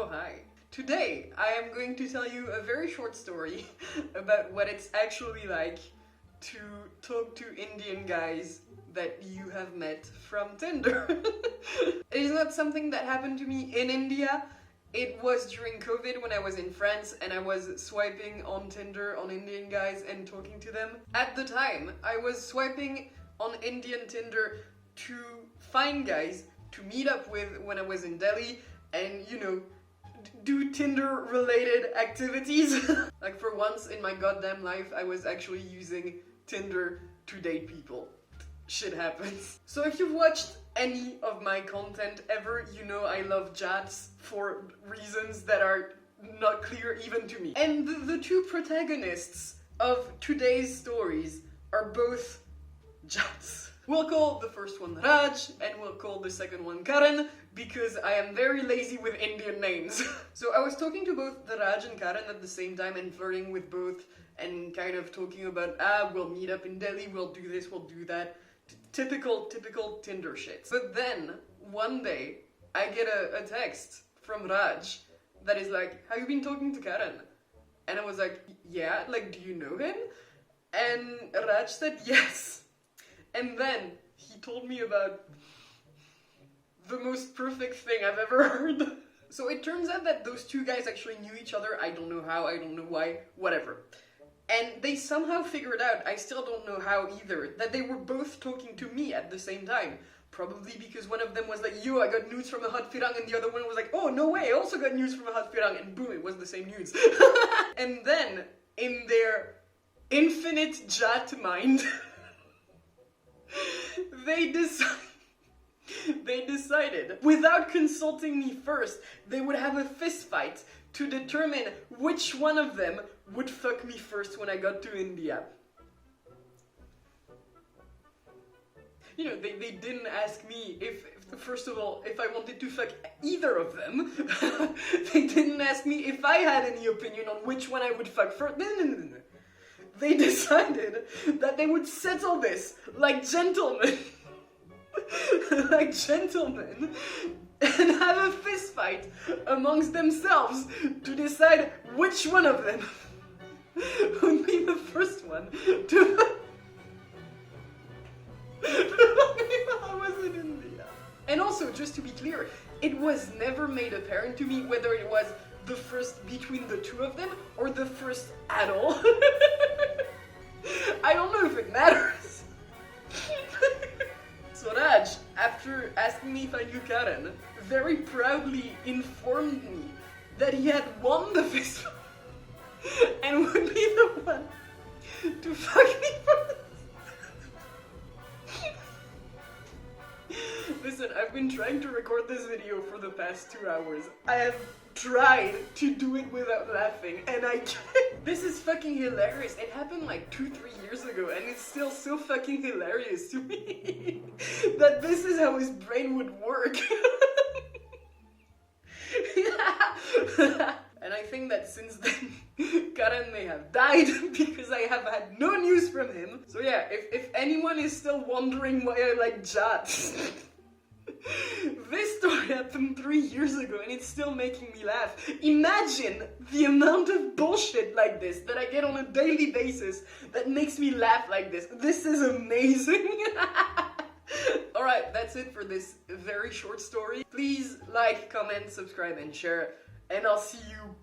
Oh, hi. Today I am going to tell you a very short story about what it's actually like to talk to Indian guys that you have met from Tinder. It is not something that happened to me in India. It was during COVID when I was in France and I was swiping on Tinder on Indian guys and talking to them. At the time, I was swiping on Indian Tinder to find guys to meet up with when I was in Delhi and, you know, do Tinder related activities. Like for once in my goddamn life, I was actually using Tinder to date people. Shit happens. So if you've watched any of my content ever, you know I love jaats for reasons that are not clear even to me. And the two protagonists of today's stories are both jaats. We'll call the first one Raj and we'll call the second one Karan because I am very lazy with Indian names. So I was talking to both the Raj and Karan at the same time and flirting with both and kind of talking about, we'll meet up in Delhi, we'll do this, we'll do that. Typical Tinder shit. But then, one day, I get a text from Raj that is like, have you been talking to Karan? And I was like, yeah, like, do you know him? And Raj said yes. And then, he told me about the most perfect thing I've ever heard. So it turns out that those two guys actually knew each other. I don't know how, I don't know why, whatever. And they somehow figured out, I still don't know how either, that they were both talking to me at the same time. Probably because one of them was like, yo, I got news from a hot firang, and the other one was like, oh, no way, I also got news from a hot firang, and boom, it was the same news. And then, in their infinite jaat mind, they decided, without consulting me first, they would have a fist fight to determine which one of them would fuck me first when I got to India. You know, they didn't ask me first of all, if I wanted to fuck either of them. They didn't ask me if I had any opinion on which one I would fuck first. No. They decided that they would settle this like gentlemen. Like gentlemen. And have a fist fight amongst themselves to decide which one of them would be the first one to I was in India. And also, just to be clear, it was never made apparent to me whether it was the first between the two of them or the first at all. I don't know if it matters. So Raj, after asking me if I knew Karan, very proudly informed me that he had won the fist fight and would be the one to fuck me first. Listen, I've been trying to record this video for the past 2 hours. I have tried to do it without laughing, and I can't. This is fucking hilarious. It happened like 2-3 years ago, and it's still so fucking hilarious to me that this is how his brain would work. And I think that since then, Karan may have died because I have had no news from him. So yeah, if anyone is still wondering why I like jaats, this story happened 3 years ago and it's still making me laugh. Imagine the amount of bullshit like this that I get on a daily basis that makes me laugh like this. This is amazing. Alright, that's it for this very short story. Please like, comment, subscribe and share, and I'll see you